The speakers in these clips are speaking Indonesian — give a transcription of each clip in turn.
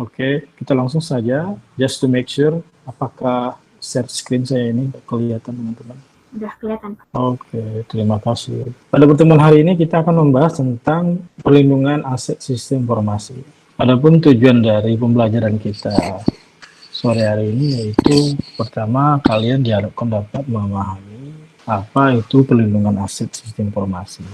Oke, kita langsung saja, just to make sure apakah share screen saya ini kelihatan teman-teman. Udah kelihatan. Oke, terima kasih. Pada pertemuan hari ini kita akan membahas tentang perlindungan aset sistem informasi. Adapun tujuan dari pembelajaran kita sore hari ini yaitu pertama kalian diharapkan dapat memahami apa itu perlindungan aset sistem informasi.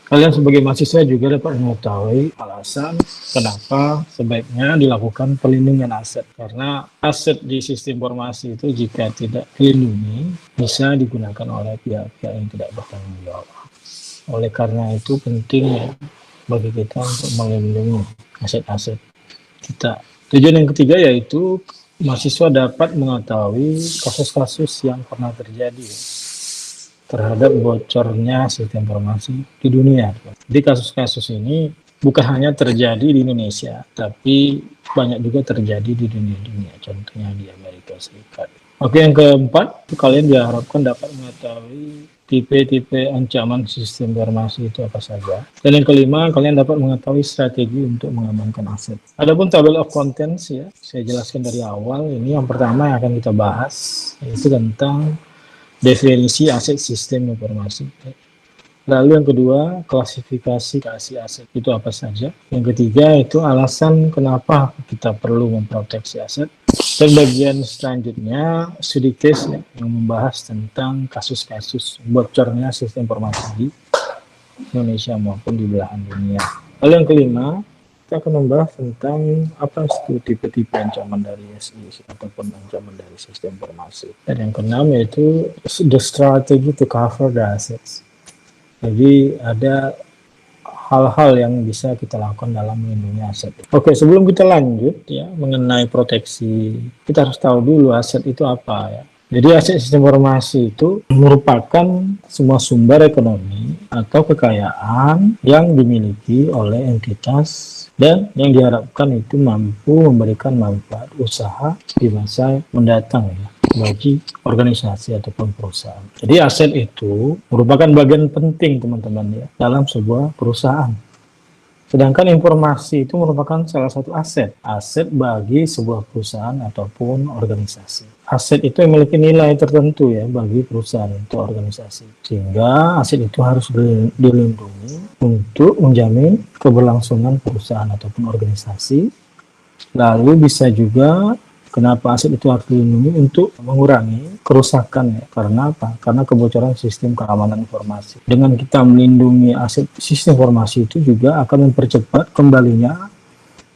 Kalian sebagai mahasiswa juga dapat mengetahui alasan kenapa sebaiknya dilakukan perlindungan aset. Karena aset di sistem informasi itu jika tidak dilindungi bisa digunakan oleh pihak-pihak yang tidak bertanggung jawab. Oleh karena itu penting ya bagi kita untuk melindungi aset-aset kita. Tujuan yang ketiga yaitu mahasiswa dapat mengetahui kasus-kasus yang pernah terjadi terhadap bocornya sistem informasi di dunia. Jadi kasus-kasus ini bukan hanya terjadi di Indonesia, tapi banyak juga terjadi di dunia-dunia, contohnya di Amerika Serikat. Oke, yang keempat, kalian diharapkan dapat mengetahui tipe-tipe ancaman sistem informasi itu apa saja. Dan yang kelima, kalian dapat mengetahui strategi untuk mengamankan aset. Adapun table of contents ya, saya jelaskan dari awal. Ini yang pertama yang akan kita bahas, yaitu tentang definisi aset sistem informasi. Lalu yang kedua, klasifikasi aset itu apa saja. Yang ketiga itu alasan kenapa kita perlu memproteksi aset. Dan bagian selanjutnya studi case yang membahas tentang kasus-kasus bocornya sistem informasi di Indonesia maupun di belahan dunia. Lalu yang kelima, kita akan membahas tentang apa itu tipe-tipe ancaman dari SI ataupun ancaman dari sistem informasi. Dan yang keenam yaitu the strategy to cover the assets. Jadi ada hal-hal yang bisa kita lakukan dalam melindungi aset. Oke, sebelum kita lanjut ya mengenai proteksi, kita harus tahu dulu aset itu apa ya. Jadi aset sistem informasi itu merupakan semua sumber ekonomi atau kekayaan yang dimiliki oleh entitas dan yang diharapkan itu mampu memberikan manfaat usaha di masa mendatang ya bagi organisasi ataupun perusahaan. Jadi aset itu merupakan bagian penting teman-teman ya dalam sebuah perusahaan. Sedangkan informasi itu merupakan salah satu aset bagi sebuah perusahaan ataupun organisasi. Aset itu memiliki nilai tertentu ya bagi perusahaan atau organisasi. Sehingga aset itu harus dilindungi untuk menjamin keberlangsungan perusahaan ataupun organisasi. Lalu bisa juga kenapa aset itu harus dilindungi untuk mengurangi kerusakan ya. Karena apa? Karena kebocoran sistem keamanan informasi. Dengan kita melindungi aset sistem informasi itu juga akan mempercepat kembalinya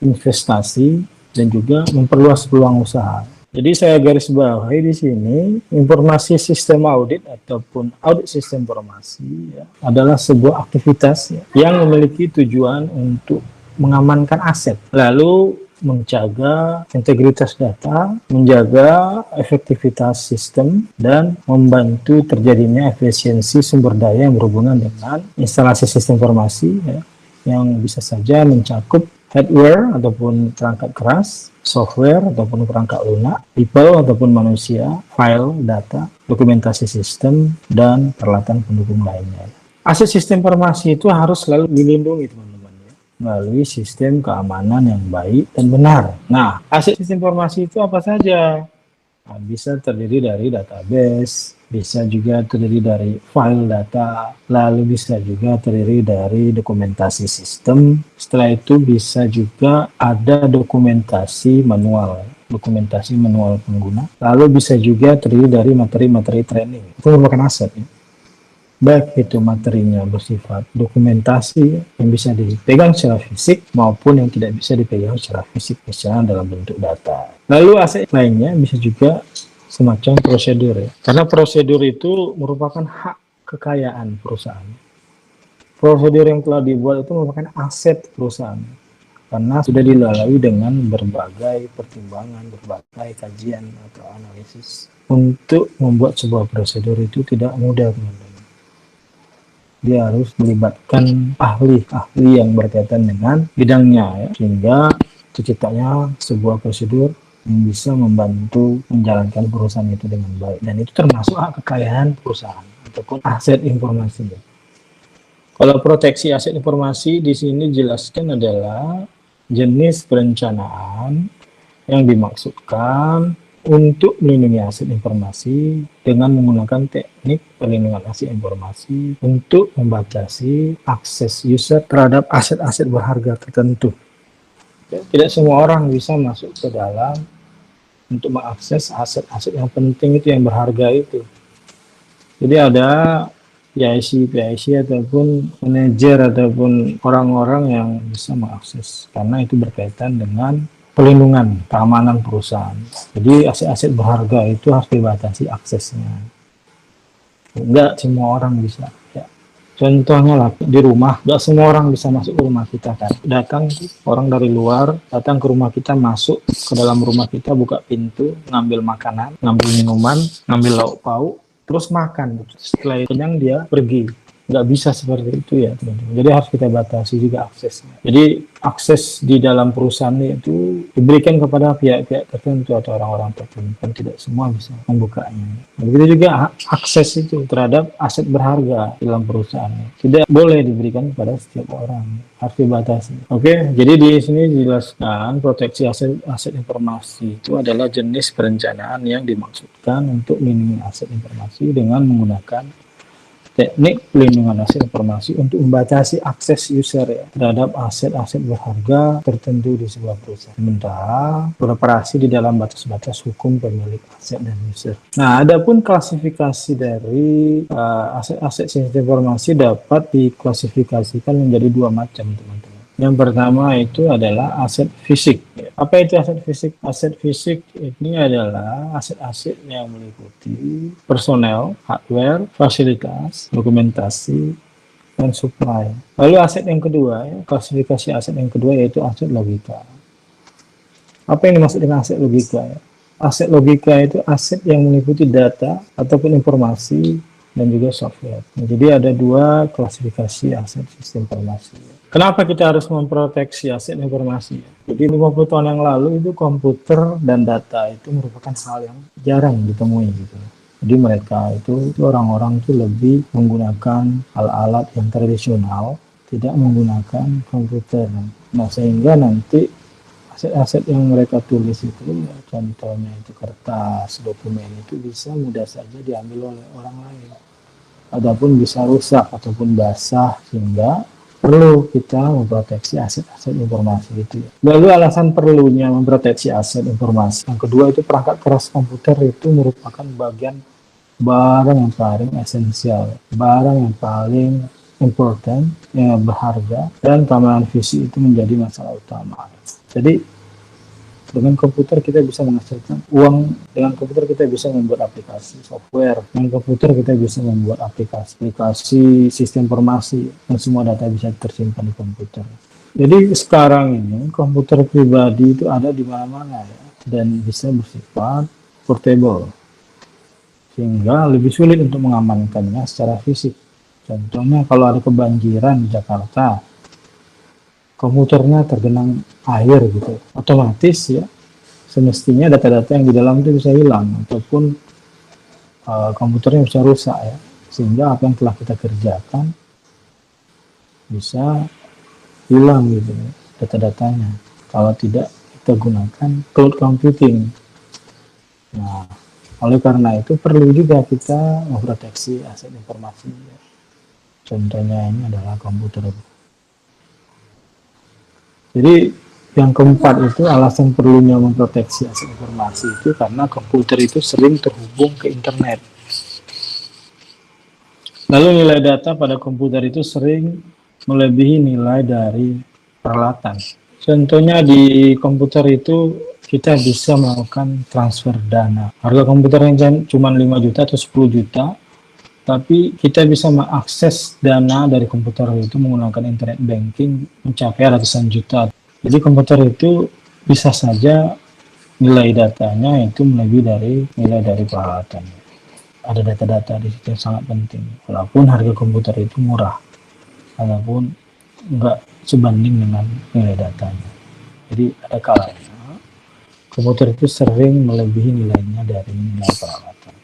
investasi dan juga memperluas peluang usaha. Jadi saya garis bawahi di sini informasi sistem audit ataupun audit sistem informasi ya, adalah sebuah aktivitas ya, yang memiliki tujuan untuk mengamankan aset. Lalu menjaga integritas data, menjaga efektivitas sistem, dan membantu terjadinya efisiensi sumber daya yang berhubungan dengan instalasi sistem informasi ya, yang bisa saja mencakup hardware ataupun perangkat keras, software ataupun perangkat lunak, people ataupun manusia, file, data, dokumentasi sistem, dan peralatan pendukung lainnya. Aset sistem informasi itu harus selalu dilindungi teman-teman ya, melalui sistem keamanan yang baik dan benar. Nah, aset sistem informasi itu apa saja? Nah, bisa terdiri dari database, bisa juga terdiri dari file data, lalu bisa juga terdiri dari dokumentasi sistem. Setelah itu bisa juga ada dokumentasi manual pengguna. Lalu bisa juga terdiri dari materi-materi training. Itu merupakan aset ya. Baik itu materinya bersifat dokumentasi yang bisa dipegang secara fisik maupun yang tidak bisa dipegang secara fisik, misalnya dalam bentuk data. Lalu aset lainnya bisa juga semacam prosedur ya. Karena prosedur itu merupakan hak kekayaan perusahaan. Prosedur yang telah dibuat itu merupakan aset perusahaan. Karena sudah dilalui dengan berbagai pertimbangan, berbagai kajian atau analisis. Untuk membuat sebuah prosedur itu tidak mudah, teman-teman. Dia harus melibatkan ahli yang berkaitan dengan bidangnya ya, sehingga terciptanya sebuah prosedur yang bisa membantu menjalankan perusahaan itu dengan baik, dan itu termasuk hak kekayaan perusahaan ataupun aset informasi ya. Kalau proteksi aset informasi di sini jelaskan adalah jenis perencanaan yang dimaksudkan untuk melindungi aset informasi dengan menggunakan teknik perlindungan aset informasi untuk membatasi akses user terhadap aset-aset berharga tertentu. Tidak semua orang bisa masuk ke dalam untuk mengakses aset-aset yang penting itu, yang berharga itu. Jadi ada PIC ataupun manajer ataupun orang-orang yang bisa mengakses, karena itu berkaitan dengan pelindungan keamanan perusahaan. Jadi aset-aset berharga itu harus dibatasi aksesnya. Enggak semua orang bisa. Ya. Contohnya lah di rumah, enggak semua orang bisa masuk ke rumah kita kan. Datang orang dari luar, datang ke rumah kita, masuk ke dalam rumah kita, buka pintu, ngambil makanan, ngambil minuman, ngambil lauk pauk, terus makan. Setelah kenyang dia pergi. Nggak bisa seperti itu ya teman-teman. Jadi harus kita batasi juga aksesnya. Jadi akses di dalam perusahaan itu diberikan kepada pihak-pihak tertentu atau orang-orang tertentu, kan tidak semua bisa membukanya. Begitu juga akses itu terhadap aset berharga di dalam perusahaan tidak boleh diberikan kepada setiap orang, harus dibatasi. Oke, jadi di sini dijelaskan proteksi aset informasi itu adalah jenis perencanaan yang dimaksudkan untuk melindungi aset informasi dengan menggunakan teknik pelindungan aset informasi untuk membatasi akses user ya, terhadap aset-aset berharga tertentu di sebuah perusahaan. Sementara beroperasi di dalam batas-batas hukum pemilik aset dan user. Nah, adapun klasifikasi dari aset-aset sistem informasi dapat diklasifikasikan menjadi dua macam, teman-teman. Yang pertama itu adalah aset fisik. Apa itu aset fisik? Aset fisik ini adalah aset-aset yang meliputi personel, hardware, fasilitas, dokumentasi, dan supply. Lalu aset yang kedua, klasifikasi aset yang kedua yaitu aset logika. Apa yang dimaksud dengan aset logika? Aset logika itu aset yang meliputi data ataupun informasi dan juga software. Nah, jadi ada dua klasifikasi aset sistem informasi. Kenapa kita harus memproteksi aset informasi? Jadi 50 tahun yang lalu itu komputer dan data itu merupakan hal yang jarang ditemui gitu. Jadi mereka itu orang-orang itu lebih menggunakan alat-alat yang tradisional, tidak menggunakan komputer. Nah, sehingga nanti aset-aset yang mereka tulis itu, ya, contohnya itu kertas, dokumen itu bisa mudah saja diambil oleh orang lain. Ataupun bisa rusak ataupun basah, sehingga perlu kita memproteksi aset-aset informasi itu. Lalu alasan perlunya memproteksi aset informasi. Yang kedua itu perangkat keras komputer itu merupakan bagian barang yang paling esensial, barang yang paling important, yang berharga, dan keamanan fisik itu menjadi masalah utama. Jadi dengan komputer kita bisa menghasilkan uang, dengan komputer kita bisa membuat aplikasi software, dengan komputer kita bisa membuat aplikasi sistem informasi, dan semua data bisa tersimpan di komputer. Jadi sekarang ini komputer pribadi itu ada di mana-mana ya, dan bisa bersifat portable, sehingga lebih sulit untuk mengamankannya secara fisik. Contohnya kalau ada kebanjiran di Jakarta, komputernya tergenang air gitu, otomatis ya semestinya data-data yang di dalam itu bisa hilang ataupun komputernya bisa rusak ya, sehingga apa yang telah kita kerjakan bisa hilang gitu data-datanya kalau tidak kita gunakan cloud computing. Nah, oleh karena itu perlu juga kita memproteksi aset informasi ya. Contohnya ini adalah komputer. Jadi yang keempat itu alasan perlunya memproteksi aset informasi itu karena komputer itu sering terhubung ke internet. Lalu nilai data pada komputer itu sering melebihi nilai dari peralatan. Contohnya di komputer itu kita bisa melakukan transfer dana. Harga komputer yang cuma 5 juta atau 10 juta, tapi kita bisa mengakses dana dari komputer itu menggunakan internet banking mencapai ratusan juta. Jadi komputer itu bisa saja nilai datanya itu melebihi dari nilai dari peralatan. Ada data-data di situ yang sangat penting. Walaupun harga komputer itu murah, walaupun enggak sebanding dengan nilai datanya. Jadi ada kalanya komputer itu sering melebihi nilainya dari nilai peralatan.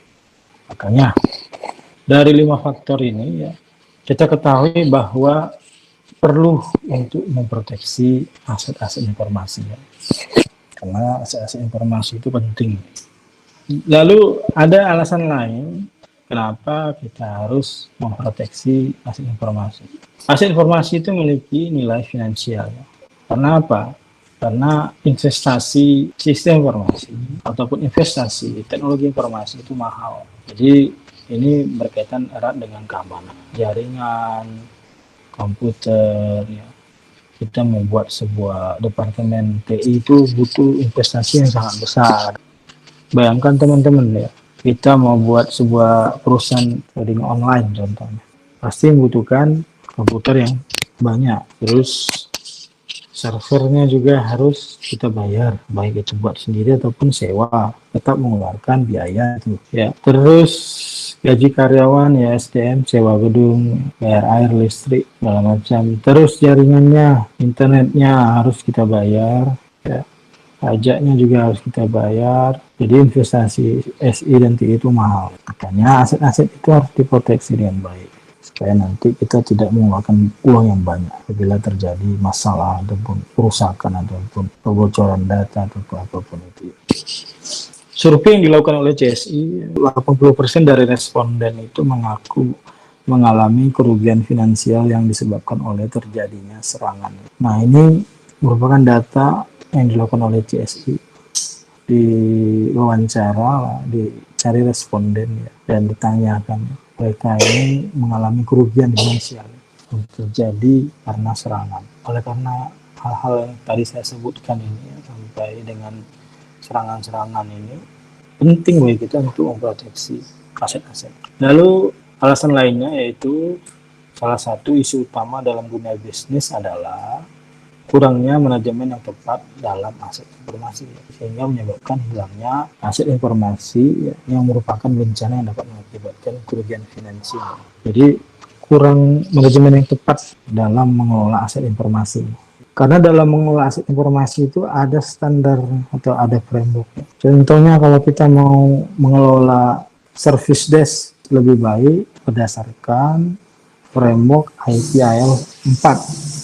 Makanya dari 5 faktor ini ya kita ketahui bahwa perlu untuk memproteksi aset-aset informasi ya. Karena aset-aset informasi itu penting. Lalu ada alasan lain kenapa kita harus memproteksi aset informasi. Aset informasi itu memiliki nilai finansial. Karena apa? Karena investasi sistem informasi ataupun investasi teknologi informasi itu mahal. Jadi ini berkaitan erat dengan keamanan jaringan, komputer. Ya. Kita membuat sebuah departemen TI itu butuh investasi yang sangat besar. Bayangkan teman-teman ya, kita mau buat sebuah perusahaan trading online contohnya, pasti membutuhkan komputer yang banyak, terus servernya juga harus kita bayar, baik itu buat sendiri ataupun sewa, tetap mengeluarkan biaya itu ya. Terus gaji karyawan ya, SDM, sewa gedung, bayar air, listrik, segala macam. Terus jaringannya, internetnya harus kita bayar ya. Pajaknya juga harus kita bayar. Jadi investasi SI dan TI itu mahal. Makanya aset-aset itu harus diproteksi dengan baik supaya nanti kita tidak mengeluarkan uang yang banyak apabila terjadi masalah ataupun kerusakan ataupun kebocoran data ataupun apapun itu. Survei yang dilakukan oleh CSI, 80% dari responden itu mengaku mengalami kerugian finansial yang disebabkan oleh terjadinya serangan. Nah, ini merupakan data yang dilakukan oleh CSI, di wawancara, dicari responden ya, dan ditanyakan mereka ini mengalami kerugian finansial yang terjadi karena serangan. Oleh karena hal-hal yang tadi saya sebutkan ini ya, sampai dengan serangan-serangan ini penting bagi kita untuk memproteksi aset-aset. Lalu alasan lainnya yaitu salah satu isu utama dalam dunia bisnis adalah kurangnya manajemen yang tepat dalam aset informasi sehingga menyebabkan hilangnya aset informasi yang merupakan bencana yang dapat mengakibatkan kerugian finansial. Jadi kurang manajemen yang tepat dalam mengelola aset informasi. Karena dalam mengelola aset informasi itu ada standar atau ada framework. Contohnya kalau kita mau mengelola service desk lebih baik berdasarkan framework ITIL 4.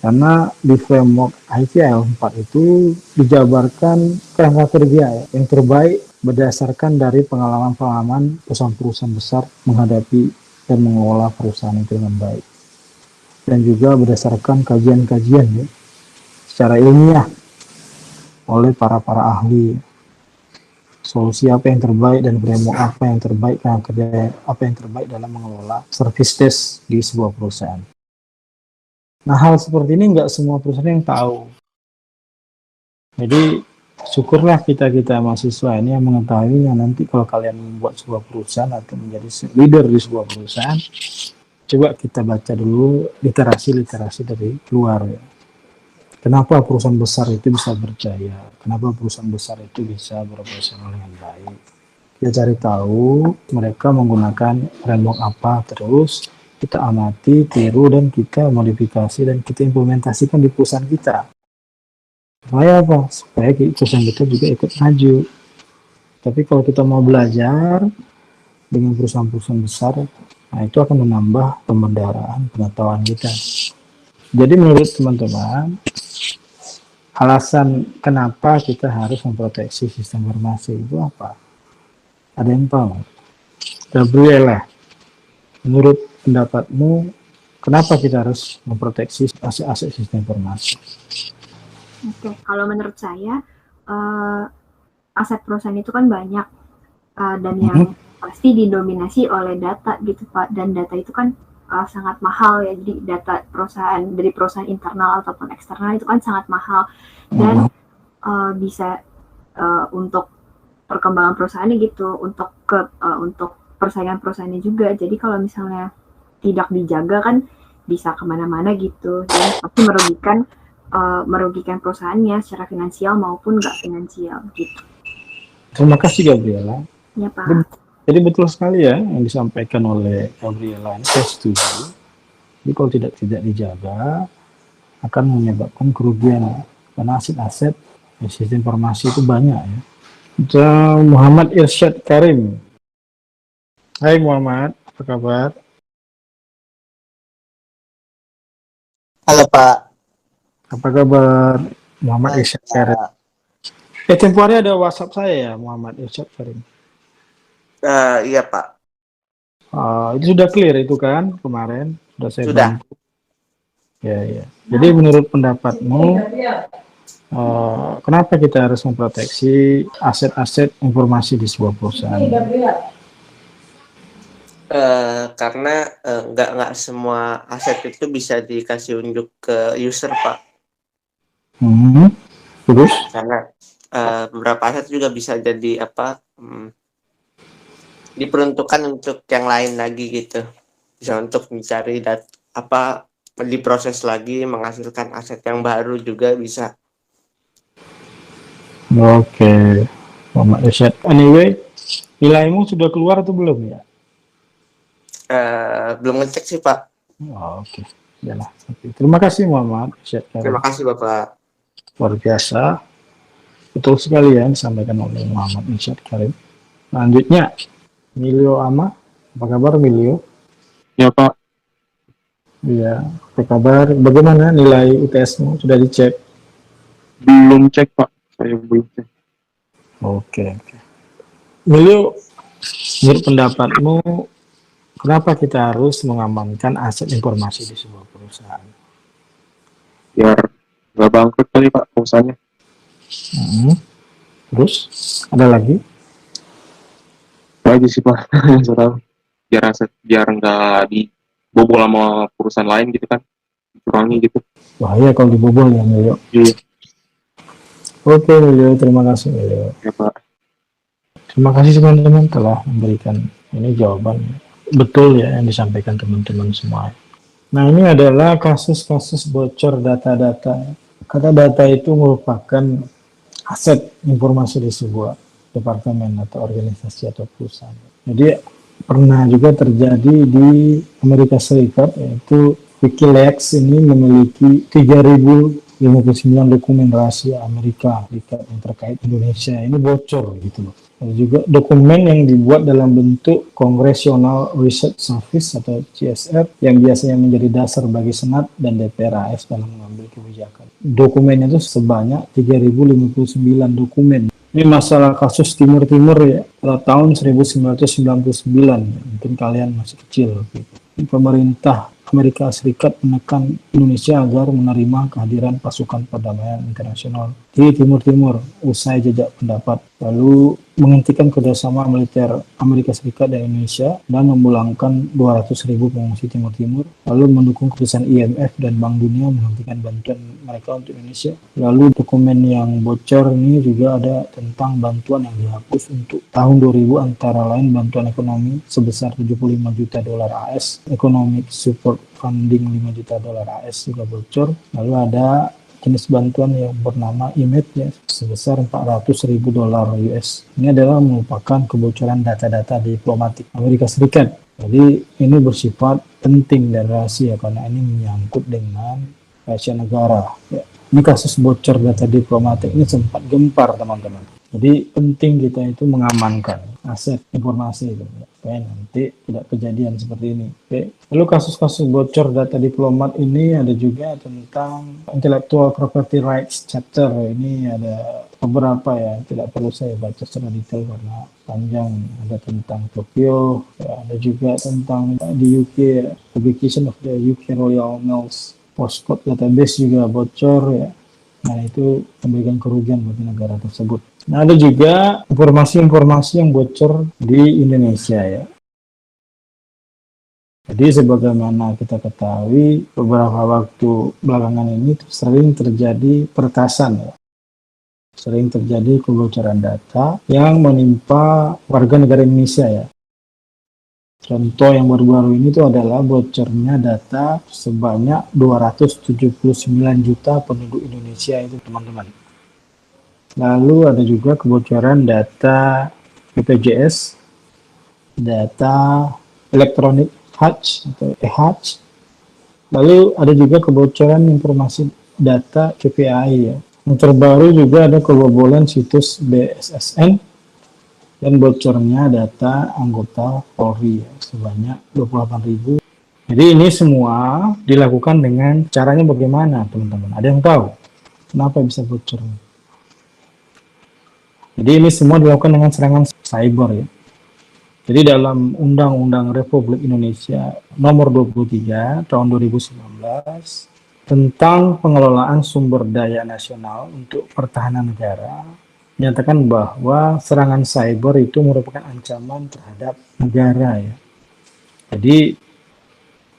Karena di framework ITIL 4 itu dijabarkan kerangka kerja yang terbaik berdasarkan dari pengalaman-pengalaman perusahaan-perusahaan besar menghadapi dan mengelola perusahaan itu dengan baik. Dan juga berdasarkan kajian-kajian ya, secara ilmiah oleh para ahli. Solusi apa yang terbaik dan framework apa yang terbaik, kerangka kerja apa yang terbaik dalam mengelola service desk di sebuah perusahaan. Nah, hal seperti ini nggak semua perusahaan yang tahu. Jadi, syukurlah kita mahasiswa ini yang mengetahui yang nanti kalau kalian membuat sebuah perusahaan atau menjadi leader di sebuah perusahaan, coba kita baca dulu literasi dari luar. Ya. Kenapa perusahaan besar itu bisa berjaya? Kenapa perusahaan besar itu bisa beroperasional dengan baik? Kita cari tahu mereka menggunakan framework apa, terus kita amati, tiru, dan kita modifikasi dan kita implementasikan di perusahaan kita. Supaya apa? Supaya perusahaan kita juga ikut maju. Tapi kalau kita mau belajar dengan perusahaan-perusahaan besar, nah itu akan menambah pembendaraan pengetahuan kita. Jadi menurut teman-teman, alasan kenapa kita harus memproteksi sistem informasi itu apa? Ada yang tahu? Gabriela, menurut pendapatmu, kenapa kita harus memproteksi aset-aset sistem informasi? Oke, kalau menurut saya, aset perusahaan itu kan banyak, dan yang pasti didominasi oleh data gitu Pak, dan data itu kan sangat mahal ya, jadi data perusahaan, dari perusahaan internal ataupun eksternal itu kan sangat mahal, dan bisa untuk perkembangan perusahaannya gitu, untuk persaingan perusahaannya juga. Jadi kalau misalnya tidak dijaga kan bisa kemana-mana gitu, dan pasti merugikan perusahaannya secara finansial maupun nggak finansial gitu. Terima kasih Gabriela. Ya Pak. Jadi betul sekali ya yang disampaikan oleh Gabriela, saya setuju. Jadi kalau tidak dijaga akan menyebabkan kerugian karena aset-aset sistem informasi itu banyak ya. Muhammad Irsyad Karim. Hai Muhammad, apa kabar? Halo Pak. Apa kabar? Muhammad Baik Irsyad Karim. Pak. Tempo hari ada WhatsApp saya ya, Muhammad Irsyad Karim. Iya Pak. Itu sudah clear itu kan kemarin sudah saya Sudah. bantu. Ya, ya. Jadi menurut pendapatmu, kenapa kita harus memproteksi aset-aset informasi di sebuah perusahaan? Karena nggak semua aset itu bisa dikasih unjuk ke user Pak. Terus? Karena beberapa aset juga bisa jadi diperuntukkan untuk yang lain lagi gitu. Bisa untuk mencari diproses lagi, menghasilkan aset yang baru juga bisa. Oke, Muhammad Irsyad. Anyway, nilaimu sudah keluar atau belum ya? Belum ngecek sih Pak. Oke. Yalah. Terima kasih Muhammad Irsyad Karim. Terima kasih Bapak. Luar biasa. Betul sekali ya disampaikan oleh Muhammad Irsyad Karim. Selanjutnya, Milio Ama. Apa kabar Milio? Ya Pak, Iya, apa kabar? Bagaimana nilai UTS-mu? Sudah dicek? belum cek Pak, saya belum cek. Oke. Milio, menurut pendapatmu, kenapa kita harus mengamankan aset informasi di sebuah perusahaan? Biar nggak bangkrut kali Pak perusahaannya. Terus, ada lagi? Itu aja sih Pak, yang saya tahu. Biar nggak dibobol sama perusahaan lain gitu kan, dicurangi gitu. Bahaya kalau dibobol ya, Milio. Iya, Oke, Milio. Terima kasih, Milio. ya Pak. Terima kasih teman-teman telah memberikan ini jawaban betul ya yang disampaikan teman-teman semua. Nah, ini adalah kasus-kasus bocor data-data. Kata data itu merupakan aset informasi di sebuah departemen atau organisasi atau perusahaan. Jadi pernah juga terjadi di Amerika Serikat, yaitu WikiLeaks ini memiliki 3059 dokumen rahasia Amerika Serikat yang terkait Indonesia. Ini bocor gitu loh. Dan juga dokumen yang dibuat dalam bentuk Congressional Research Service atau CSR yang biasanya menjadi dasar bagi Senat dan DPR AS dalam mengambil kebijakan. Dokumen itu sebanyak 3059 dokumen. Ini masalah kasus Timur Timur ya, pada tahun 1999. Mungkin kalian masih kecil. Gitu. Pemerintah Amerika Serikat menekan Indonesia agar menerima kehadiran pasukan perdamaian internasional di Timur Timur usai jejak pendapat, lalu menghentikan kerjasama militer Amerika Serikat dan Indonesia dan memulangkan 200.000 pengungsi Timur Timur, lalu mendukung keputusan IMF dan Bank Dunia menghentikan bantuan mereka untuk Indonesia. Lalu dokumen yang bocor ini juga ada tentang bantuan yang dihapus untuk tahun 2000, antara lain bantuan ekonomi sebesar 75 juta dolar AS, economic support funding 5 juta dolar AS juga bocor. Lalu ada jenis bantuan yang bernama IMED ya, sebesar 400.000 dolar US. Ini adalah merupakan kebocoran data-data diplomatik Amerika Serikat. Jadi ini bersifat penting dan rahasia karena ini menyangkut dengan rahasia negara. Ya. Ini kasus bocor data diplomatik ini sempat gempar teman-teman. Jadi penting kita itu mengamankan aset informasi itu, supaya nanti tidak kejadian seperti ini. Oke. Lalu kasus-kasus bocor data diplomat ini ada juga tentang intellectual property rights chapter. Ini ada beberapa ya, tidak perlu saya baca secara detail karena panjang. Ada tentang Tokyo, ya, ada juga tentang di UK, publication of the UK Royal Mails postcode database juga bocor ya. Nah itu memberikan kerugian bagi negara tersebut. Nah ada juga informasi-informasi yang bocor di Indonesia ya. Jadi sebagaimana kita ketahui beberapa waktu belakangan ini sering terjadi peretasan ya. Sering terjadi kebocoran data yang menimpa warga negara Indonesia ya. Contoh yang baru-baru ini itu adalah bocornya data sebanyak 279 juta penduduk Indonesia itu teman-teman. Lalu ada juga kebocoran data BPJS, data Electronic Health atau EHAC. Lalu ada juga kebocoran informasi data KPI ya. Yang terbaru juga ada kebobolan situs BSSN dan bocornya data anggota Polri ya, sebanyak 28.000 Jadi ini semua dilakukan dengan caranya bagaimana, teman-teman? Ada yang tahu kenapa bisa bocor? Jadi ini semua dilakukan dengan serangan cyber ya. Jadi dalam Undang-Undang Republik Indonesia Nomor 23 Tahun 2019 tentang pengelolaan sumber daya nasional untuk pertahanan negara, menyatakan bahwa serangan cyber itu merupakan ancaman terhadap negara ya. Jadi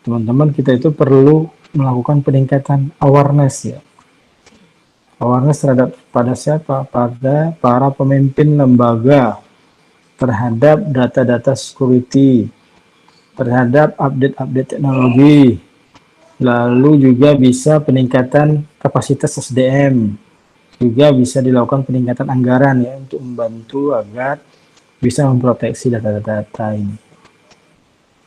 teman-teman, kita itu perlu melakukan peningkatan awareness ya. Awareness terhadap pada siapa? Pada para pemimpin lembaga, terhadap data-data security, terhadap update-update teknologi, lalu juga bisa peningkatan kapasitas SDM, juga bisa dilakukan peningkatan anggaran ya untuk membantu agar bisa memproteksi data-data ini.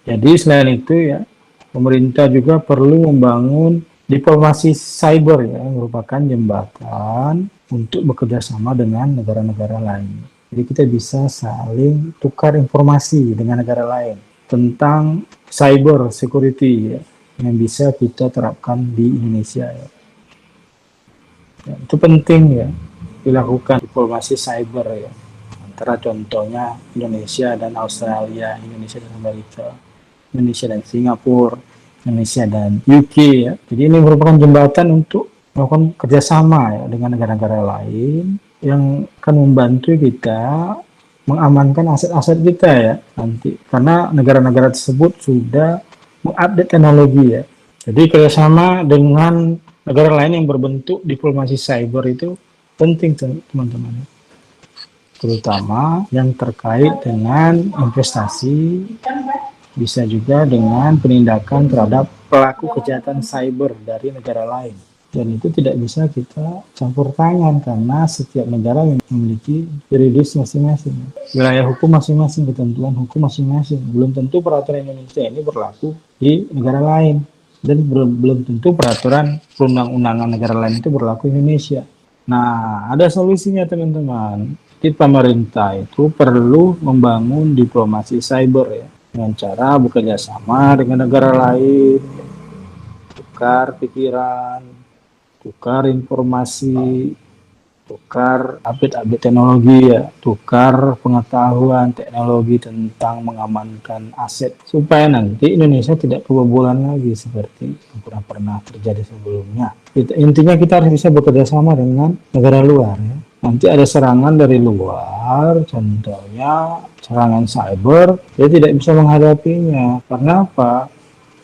Jadi selain itu ya, pemerintah juga perlu membangun diplomasi cyber ya, yang merupakan jembatan untuk bekerja sama dengan negara-negara lain. Jadi kita bisa saling tukar informasi dengan negara lain tentang cyber security ya, yang bisa kita terapkan di Indonesia ya. Ya, itu penting ya dilakukan diplomasi cyber ya, antara contohnya Indonesia dan Australia, Indonesia dan Amerika, Indonesia dan Singapura, Indonesia dan UK ya. Jadi ini merupakan jembatan untuk melakukan kerjasama ya dengan negara-negara lain yang akan membantu kita mengamankan aset-aset kita ya nanti, karena negara-negara tersebut sudah mengupdate teknologi ya. Jadi kerjasama dengan negara lain yang berbentuk diplomasi cyber itu penting teman-teman, terutama yang terkait dengan investasi, bisa juga dengan penindakan terhadap pelaku kejahatan cyber dari negara lain. Dan itu tidak bisa kita campur tangan karena setiap negara memiliki juridis masing-masing, wilayah hukum masing-masing, ketentuan hukum masing-masing. Belum tentu peraturan Indonesia ini berlaku di negara lain, dan belum tentu peraturan perundang-undangan negara lain itu berlaku di Indonesia. Nah, ada solusinya teman-teman. Di pemerintah itu perlu membangun diplomasi cyber ya, dengan cara bekerja sama dengan negara lain, tukar pikiran, tukar informasi, tukar update-update teknologi ya, tukar pengetahuan teknologi tentang mengamankan aset supaya nanti Indonesia tidak kebobolan lagi seperti yang pernah terjadi sebelumnya. Intinya kita harus bisa bekerja sama dengan negara luar ya. Nanti ada serangan dari luar, contohnya serangan cyber, dia tidak bisa menghadapinya. Karena apa?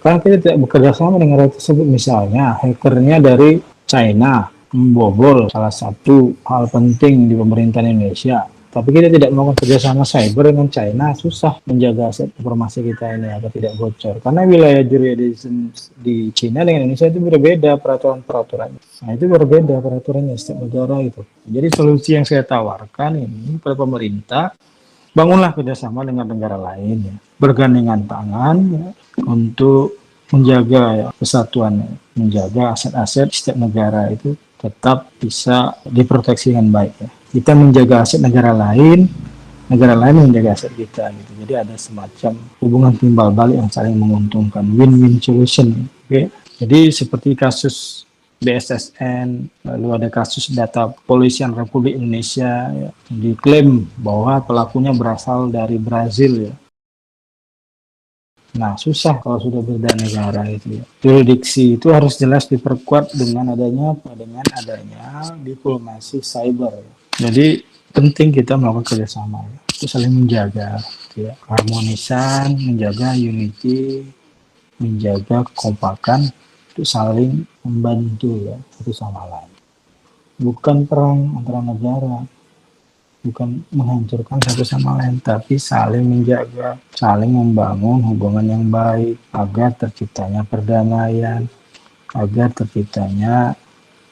Karena kita tidak bekerja sama dengan negara tersebut. Misalnya hackernya dari China membobol salah satu hal penting di pemerintahan Indonesia, tapi kita tidak melakukan kerjasama cyber dengan China, susah menjaga aset informasi kita ini agar tidak bocor. Karena wilayah jurisdiksi di China dengan Indonesia itu berbeda peraturan-peraturannya. Nah, itu berbeda peraturannya setiap negara itu. Jadi solusi yang saya tawarkan ini pada pemerintah, bangunlah kerjasama dengan negara lain ya, bergandengan tangan ya, untuk menjaga ya, kesatuan, menjaga aset-aset setiap negara itu tetap bisa diproteksi dengan baik ya. Kita menjaga aset negara lain menjaga aset kita gitu. Jadi ada semacam hubungan timbal balik yang saling menguntungkan, win-win solution. Oke. Jadi seperti kasus BSSN, lalu ada kasus data Kepolisian Republik Indonesia ya, diklaim bahwa pelakunya berasal dari Brazil ya. Nah, susah kalau sudah beda negara itu ya. Jurisdiksi itu harus jelas diperkuat dengan adanya diplomasi cyber ya. Jadi penting kita melakukan kerjasama ya. Itu saling menjaga gitu ya. Harmonisan, menjaga unity, menjaga kekompakan, itu saling membantu ya satu sama lain. Bukan perang antara negara, bukan menghancurkan satu sama lain, tapi saling menjaga, saling membangun hubungan yang baik agar terciptanya perdamaian, agar terciptanya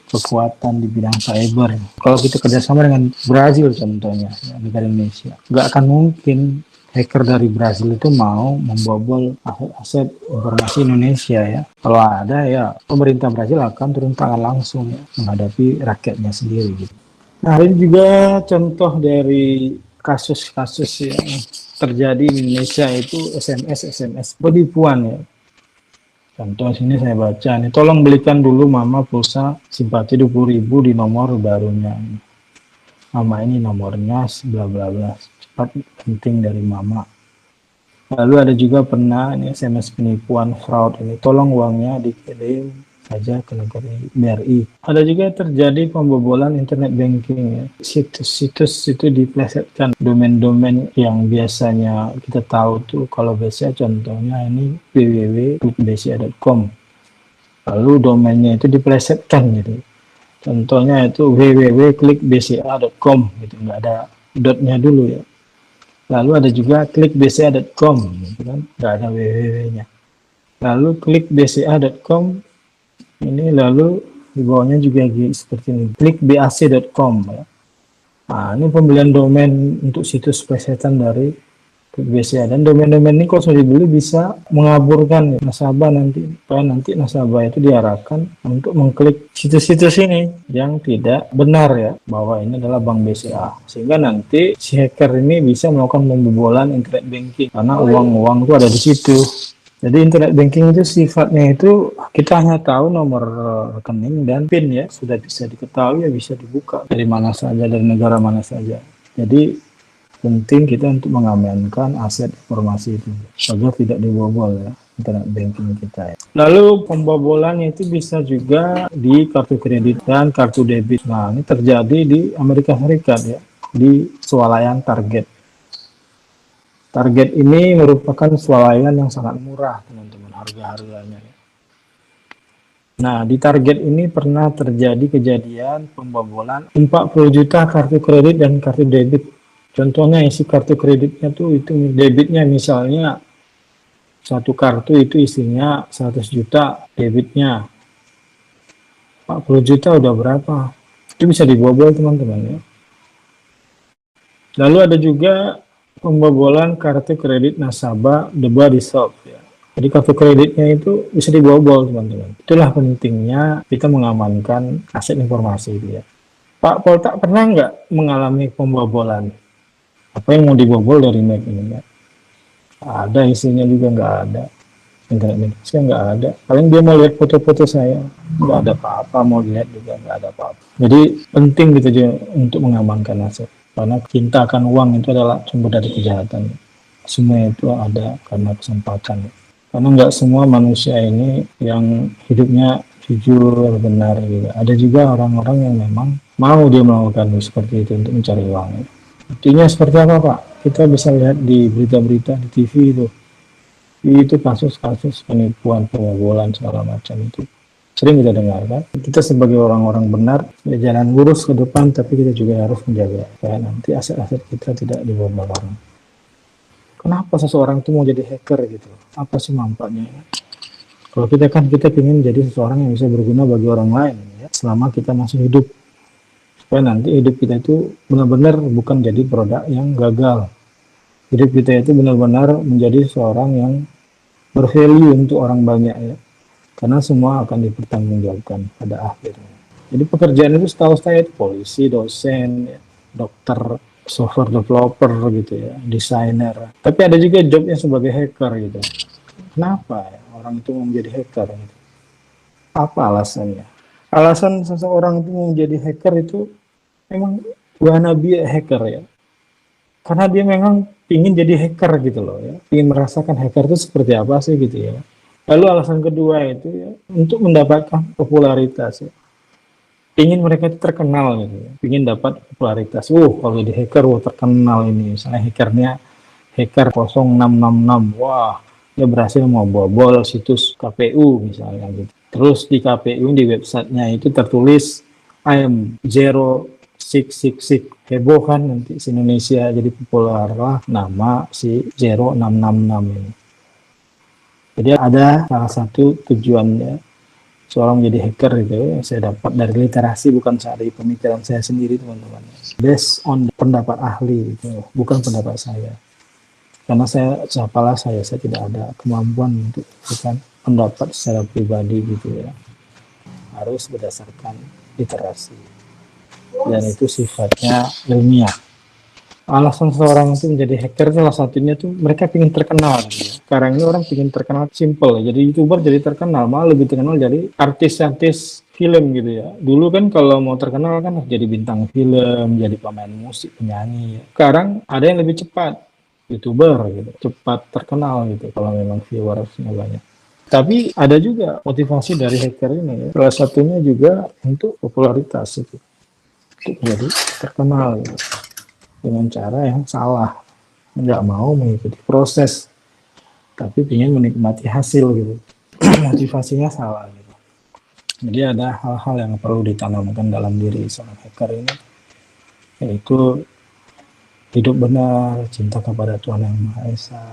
kekuatan di bidang cyber. Kalau kita kerjasama dengan Brazil contohnya, ya, negara Indonesia, nggak akan mungkin hacker dari Brazil itu mau membobol aset-aset informasi Indonesia ya. Kalau ada ya pemerintah Brazil akan turun tangan langsung ya, menghadapi rakyatnya sendiri gitu. Nah, ini juga contoh dari kasus-kasus yang terjadi di Indonesia itu SMS penipuan ya. Contoh sini saya baca nih, tolong belikan dulu mama pulsa simpati 20.000 di nomor barunya. Mama ini nomornya bla bla bla. Cepat penting dari mama. Lalu ada juga pernah ini SMS penipuan fraud ini, tolong uangnya dikirim saja ke negara BRI. Ada juga terjadi pembobolan internet banking ya. Situs-situs itu diplesetkan, domain-domain yang biasanya kita tahu tuh kalau biasa contohnya ini www.bca.com. Lalu domainnya itu diplesetkan gitu. Contohnya itu www.klikbca.com gitu, nggak ada dotnya dulu ya. Lalu ada juga klikbca.com gitu kan, nggak ada www-nya. Lalu klikbca.com ini, lalu di bawahnya juga seperti ini, klikbac.com ya. Nah, ini pembelian domain untuk situs plesetan dari BCA, dan domain-domain ini kalau sudah dibeli bisa mengaburkan nasabah nanti, supaya nanti nasabah itu diarahkan untuk mengklik situs-situs ini yang tidak benar ya, bahwa ini adalah bank BCA, sehingga nanti si hacker ini bisa melakukan pembobolan internet banking karena uang-uang itu ada di situ. Jadi internet banking itu sifatnya itu kita hanya tahu nomor rekening dan PIN ya, sudah bisa diketahui ya, bisa dibuka dari mana saja, dari negara mana saja. Jadi penting kita untuk mengamankan aset informasi itu agar tidak dibobol ya internet banking kita ya. Lalu pembobolan itu bisa juga di kartu kredit dan kartu debit. Nah, ini terjadi di Amerika Serikat ya, di swalayan Target. Target ini merupakan swalayan yang sangat murah teman-teman harga-harganya ya. Nah, di Target ini pernah terjadi kejadian pembobolan 40 juta kartu kredit dan kartu debit. Contohnya isi kartu kreditnya tuh itu debitnya misalnya satu kartu itu isinya 100 juta, debitnya 40 juta, udah berapa? Itu bisa dibobol teman-teman ya. Lalu ada juga pembobolan kartu kredit nasabah The Body Shop ya. Jadi kartu kreditnya itu bisa dibobol teman-teman. Itulah pentingnya kita mengamankan aset informasi itu ya. Pak Pol tak pernah nggak mengalami pembobolan? Apa yang mau dibobol dari Mac ini ya? Ada, isinya juga nggak ada. Internet banking saya nggak ada. Paling dia mau lihat foto-foto saya, nggak ada apa-apa. Mau lihat juga nggak ada apa-apa. Jadi penting gitu aja untuk mengamankan aset. Karena cinta akan uang itu adalah sumber dari kejahatan. Semua itu ada karena kesempatan. Karena nggak semua manusia ini yang hidupnya jujur, benar gitu. Ada juga orang-orang yang memang mau dia melakukan seperti itu untuk mencari uang. Artinya seperti apa Pak? Kita bisa lihat di berita-berita di TV itu kasus-kasus penipuan, pembobolan segala macam itu sering kita dengar kan. Kita sebagai orang-orang benar ya jalan lurus ke depan, tapi kita juga harus menjaga supaya nanti aset-aset kita tidak dibobol orang. Kenapa seseorang itu mau jadi hacker gitu? Apa sih manfaatnya? Kalau kita kan kita ingin jadi seseorang yang bisa berguna bagi orang lain ya, selama kita masih hidup. Supaya nanti hidup kita itu benar-benar bukan jadi produk yang gagal. Hidup kita itu benar-benar menjadi seorang yang bervalue untuk orang banyak ya. Karena semua akan dipertanggungjawabkan pada akhirnya. Jadi pekerjaan itu setahu saya itu polisi, dosen, ya, dokter, software developer gitu ya, desainer. Tapi ada juga jobnya sebagai hacker gitu. Kenapa ya orang itu mau menjadi hacker gitu? Apa alasannya? Alasan seseorang itu mau menjadi hacker itu memang wannabe hacker ya. Karena dia memang ingin jadi hacker gitu loh ya. Ingin merasakan hacker itu seperti apa sih gitu ya. Lalu alasan kedua itu ya, untuk mendapatkan popularitas ya. Ingin mereka itu terkenal gitu ya. Ingin dapat popularitas. Kalau jadi hacker, terkenal ini. Misalnya hackernya hacker 0666. Wah, dia berhasil mau bobol situs KPU misalnya gitu. Terus di KPU di websitenya itu tertulis I am 0666. Heboh kan nanti si Indonesia, jadi populer lah nama si 0666 ini. Jadi ada salah satu tujuannya seorang menjadi hacker itu saya dapat dari literasi, bukan dari pemikiran saya sendiri teman-teman. Based on pendapat ahli itu, bukan pendapat saya. Karena siapalah saya tidak ada kemampuan untuk memberikan pendapat secara pribadi gitu ya. Harus berdasarkan literasi. Dan itu sifatnya ilmiah. Alasan seorang itu menjadi hacker salah satunya tuh mereka ingin terkenal gitu ya. sekarang ini orang ingin terkenal simple, jadi YouTuber jadi terkenal, malah lebih terkenal jadi artis-artis film gitu ya. Dulu kan kalau mau terkenal kan harus jadi bintang film, jadi pemain musik, penyanyi. Sekarang ada yang lebih cepat, YouTuber gitu, cepat terkenal gitu kalau memang viewersnya banyak. Tapi ada juga motivasi dari hacker ini ya. Salah satunya juga untuk popularitas itu, untuk jadi terkenal gitu. Dengan cara yang salah, nggak mau mengikuti proses, tapi ingin menikmati hasil gitu. Motivasinya salah gitu. Jadi ada hal-hal yang perlu ditanamkan dalam diri seorang hacker ini, yaitu hidup benar, cinta kepada Tuhan Yang Maha Esa,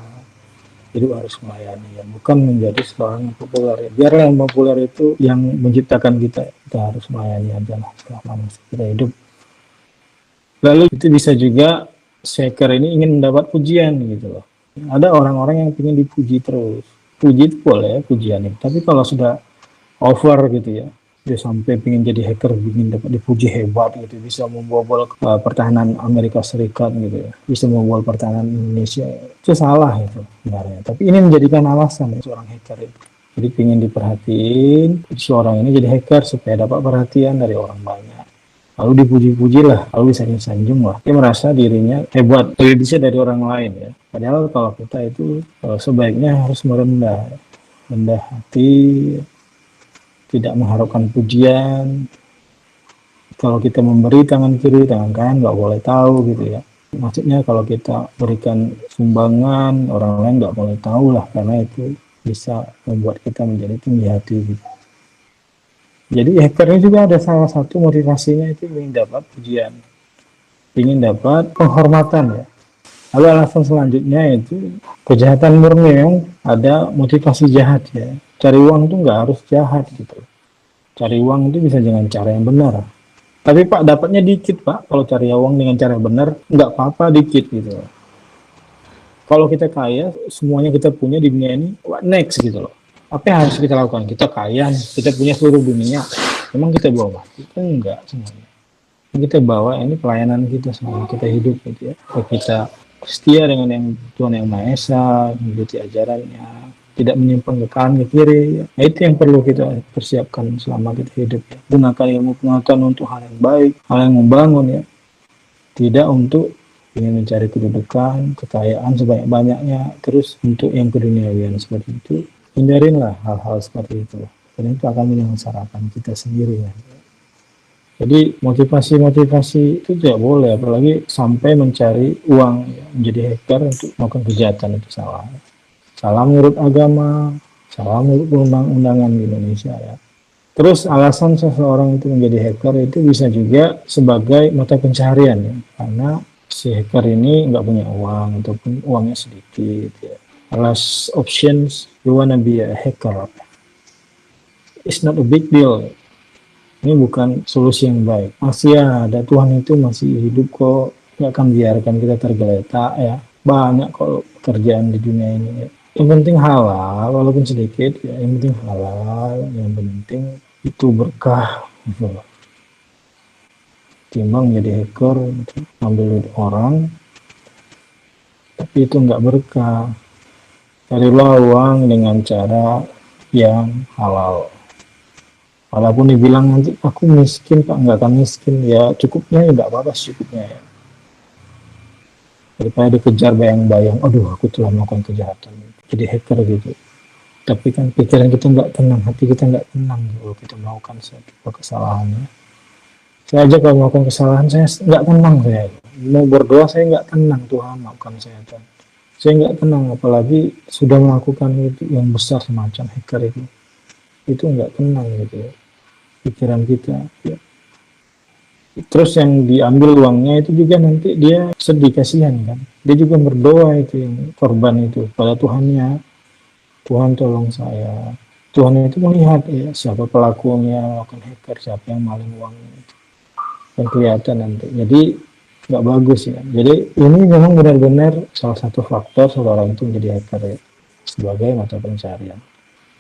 hidup harus melayani, ya bukan menjadi seorang yang populer. Ya. Biarlah yang populer itu yang menciptakan kita harus melayani aja lah selama masih kita hidup. Lalu itu bisa juga hacker ini ingin mendapat pujian gitu loh. Ada orang-orang yang ingin dipuji terus. Puji itu boleh, pujian itu. Tapi kalau sudah over gitu ya, dia sampai ingin jadi hacker, ingin dapat dipuji hebat gitu, bisa membobol pertahanan Amerika Serikat gitu ya, bisa membobol pertahanan Indonesia, itu salah itu sebenarnya. Tapi ini menjadikan alasan ya, seorang hacker itu. Jadi ingin diperhatiin, seorang ini jadi hacker supaya dapat perhatian dari orang banyak. Lalu dipuji-puji lah, lalu disanjung-sanjung lah. Dia merasa dirinya hebat, lebih bisa dari orang lain ya. Padahal kalau kita itu sebaiknya harus rendah hati, tidak mengharapkan pujian. Kalau kita memberi tangan kiri, tangan kanan nggak boleh tahu gitu ya. Maksudnya kalau kita berikan sumbangan, orang lain nggak boleh tahu lah, karena itu bisa membuat kita menjadi tinggi hati gitu. Jadi hackernya juga ada salah satu motivasinya itu ingin dapat pujian, ingin dapat penghormatan ya. Lalu alasan selanjutnya itu kejahatan murni, yang ada motivasi jahat ya. Cari uang itu nggak harus jahat gitu. Cari uang itu bisa dengan cara yang benar. Tapi Pak dapatnya dikit Pak. Kalau cari uang dengan cara benar nggak apa-apa dikit gitu. Kalau kita kaya, semuanya kita punya di dunia ini, what next gitu loh. Apa yang harus kita lakukan? Kita kaya, kita punya seluruh dunia. Memang kita bawa mati? Enggak semuanya. Kita bawa ini pelayanan kita selama kita hidup gitu ya. Kalau kita setia dengan yang Tuhan Yang Maha Esa, mengikuti ajarannya, tidak menyimpang ke kanan ke kiri. Ya. Nah, itu yang perlu kita persiapkan selama kita hidup. Ya. Gunakan ilmu pengetahuan untuk hal yang baik, hal yang membangun ya. Tidak untuk ingin mencari kedudukan, kekayaan sebanyak-banyaknya, terus untuk yang keduniawian seperti itu. Hindarinlah hal-hal seperti itu. Dan itu akan menyengsarakan kita sendiri ya. Jadi motivasi-motivasi itu tidak boleh, apalagi sampai mencari uang ya, menjadi hacker untuk melakukan kejahatan, itu salah. Salah menurut agama, salah menurut undang-undangan di Indonesia ya. Terus alasan seseorang itu menjadi hacker itu bisa juga sebagai mata pencaharian ya, karena si hacker ini nggak punya uang ataupun uangnya sedikit ya. Last options, you wanna be a hacker. It's not a big deal. Ini bukan solusi yang baik. Masih ada, Tuhan itu masih hidup kok. Nggak akan biarkan kita tergeletak ya. Banyak kok pekerjaan di dunia ini ya. Yang penting halal, walaupun sedikit ya. Yang penting halal, yang penting itu berkah. Gitu. Timbang jadi hacker, gitu. Ambil duit orang, tapi itu nggak berkah. Carilah uang dengan cara yang halal. Walaupun dibilang nanti aku miskin Pak, nggak akan miskin ya, cukupnya ya nggak apa-apa cukupnya ya. Daripada dikejar bayang-bayang, aduh aku telah melakukan kejahatan, jadi hacker gitu. Tapi kan pikiran kita nggak tenang, hati kita nggak tenang kalau kita melakukan suatu kesalahan. Saya aja kalau melakukan kesalahan saya nggak tenang saya. Mau berdoa saya nggak tenang, Tuhan maafkan saya Tuhan. Saya nggak tenang, apalagi sudah melakukan itu yang besar semacam hacker itu nggak tenang gitu ya, pikiran kita ya. Terus yang diambil uangnya itu juga nanti dia sedih, kasihan kan, dia juga berdoa itu yang korban itu pada Tuhannya, Tuhan tolong saya. Tuhan itu melihat ya siapa pelakunya melakukan hacker, siapa yang maling uang itu yang kelihatan nanti. Jadi nggak bagus ya. Jadi ini memang benar-benar salah satu faktor seorang itu menjadi hacker ya, sebagai mata pencarian.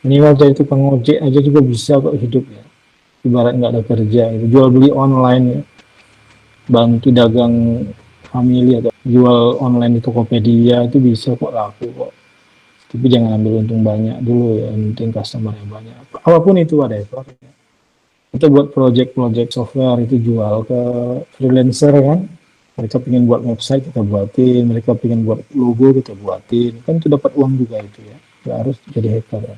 Minimal jadi tukang ojek aja juga bisa kok hidup ya. Ibarat nggak ada kerja, itu jual beli online ya, bantu dagang family atau jual online di Tokopedia itu bisa kok laku kok. Tapi jangan ambil untung banyak dulu ya, yang penting customer yang banyak. Apapun itu whatever. Kita buat project software itu jual ke freelancer kan. Mereka pengen buat website kita buatin, mereka pengen buat logo kita buatin. Kan itu dapat uang juga itu ya. Nggak harus jadi hacker ya.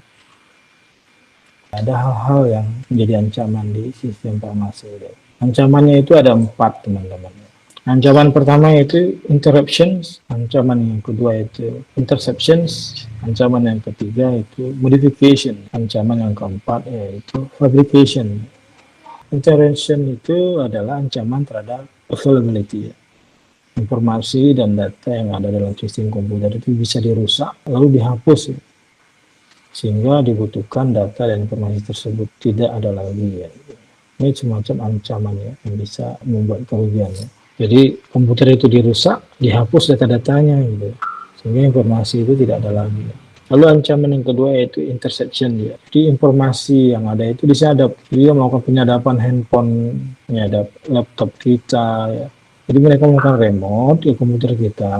Ada hal-hal yang menjadi ancaman di sistem informasi. Ancamannya itu ada 4 teman-teman. Ancaman pertama yaitu interruptions, ancaman yang kedua itu interceptions, ancaman yang ketiga itu modification, ancaman yang keempat yaitu fabrication. Interruption itu adalah ancaman terhadap availability. Informasi dan data yang ada dalam sistem komputer itu bisa dirusak lalu dihapus ya. Sehingga dibutuhkan data dan informasi tersebut tidak ada lagi ya. Ini semacam ancaman ya yang bisa membuat kerugian ya. Jadi komputer itu dirusak, dihapus data-datanya gitu. Sehingga informasi itu tidak ada lagi. Lalu ancaman yang kedua yaitu interception ya. Jadi informasi yang ada itu disadap. Dia melakukan penyadapan handphone, menyadap laptop kita ya. Jadi mereka melakukan remote ke komputer kita,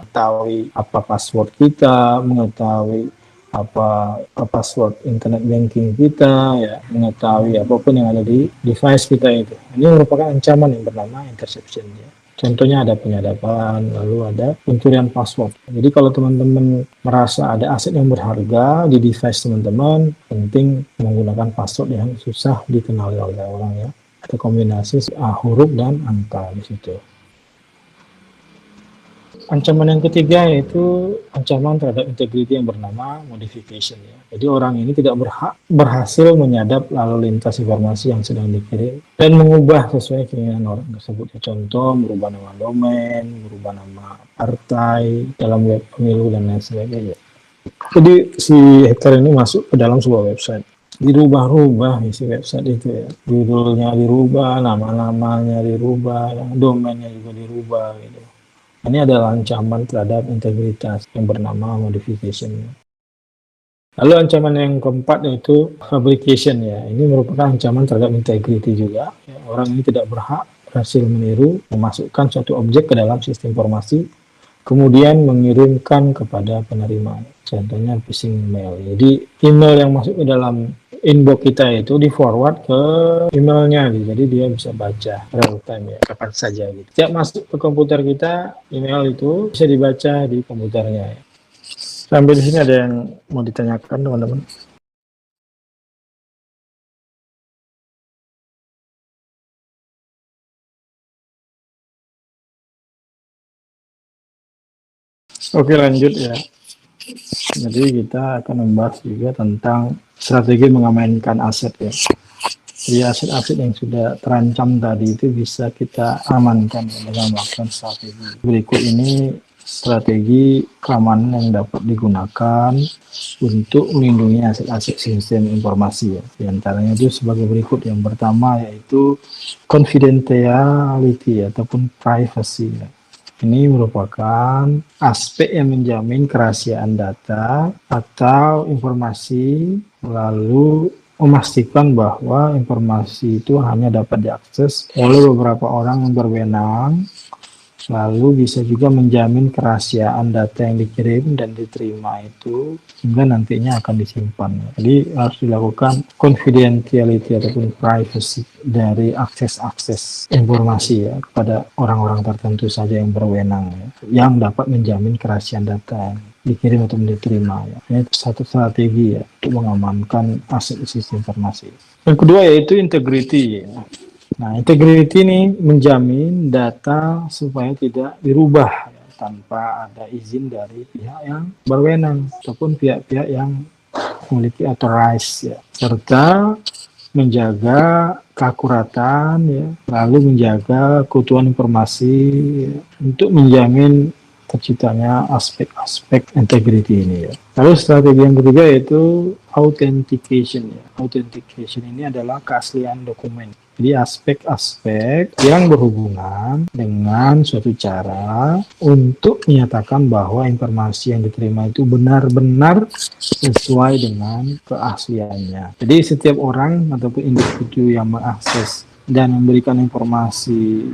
mengetahui apa password kita, mengetahui apa password internet banking kita ya, mengetahui apapun yang ada di device kita itu. Ini merupakan ancaman yang bernama interception ya. Contohnya ada penyadapan, lalu ada pencurian password. Jadi kalau teman-teman merasa ada aset yang berharga di device teman-teman, penting menggunakan password yang susah dikenali oleh orang ya. Ada kombinasi huruf dan angka di situ. Ancaman yang ketiga yaitu ancaman terhadap integriti yang bernama modification ya. Jadi orang ini tidak berhasil menyadap lalu lintas informasi yang sedang dikirim dan mengubah sesuai keinginan orang tersebut. Contoh merubah nama domain, merubah nama partai dalam web pemilu dan lain sebagainya. Jadi si hacker ini masuk ke dalam sebuah website, dirubah-rubah isi website itu ya. Judulnya dirubah, nama-namanya dirubah, domainnya juga dirubah gitu. Ini adalah ancaman terhadap integritas yang bernama modification. Lalu ancaman yang keempat yaitu fabrication ya. Ini merupakan ancaman terhadap integriti juga. Ya, orang ini tidak berhasil meniru, memasukkan suatu objek ke dalam sistem informasi, kemudian mengirimkan kepada penerima. Contohnya phishing email. Jadi email yang masuk ke dalam inbox kita itu di forward ke emailnya gitu. Jadi dia bisa baca real time ya, kapan saja gitu. Setiap masuk ke komputer kita, email itu bisa dibaca di komputernya ya. Sampai di sini ada yang mau ditanyakan teman-teman? Oke lanjut ya. Jadi kita akan membahas juga tentang strategi mengamankan aset ya. Jadi aset-aset yang sudah terancam tadi itu bisa kita amankan dengan melakukan strategi. Berikut ini strategi keamanan yang dapat digunakan untuk melindungi aset-aset sistem informasi ya. Di antaranya itu sebagai berikut. Yang pertama yaitu confidentiality ataupun privacy ya. Ini merupakan aspek yang menjamin kerahasiaan data atau informasi, lalu memastikan bahwa informasi itu hanya dapat diakses oleh beberapa orang yang berwenang, lalu bisa juga menjamin kerahasiaan data yang dikirim dan diterima itu hingga nantinya akan disimpan. Jadi harus dilakukan confidentiality ataupun privacy dari akses informasi ya kepada orang-orang tertentu saja yang berwenang ya, yang dapat menjamin kerahasiaan data yang dikirim atau diterima ya. Ini satu strategi ya untuk mengamankan aset sistem informasi. Yang kedua yaitu integrity ya. Nah, integrity ini menjamin data supaya tidak dirubah ya, tanpa ada izin dari pihak yang berwenang ataupun pihak-pihak yang memiliki authorized ya, serta menjaga keakuratan ya, lalu menjaga keutuhan informasi ya, untuk menjamin terciptanya aspek-aspek integrity ini ya. Lalu strategi yang ketiga yaitu authentication ya. Authentication ini adalah keaslian dokumen. Jadi aspek-aspek yang berhubungan dengan suatu cara untuk menyatakan bahwa informasi yang diterima itu benar-benar sesuai dengan keasliannya. Jadi setiap orang ataupun individu yang mengakses dan memberikan informasi,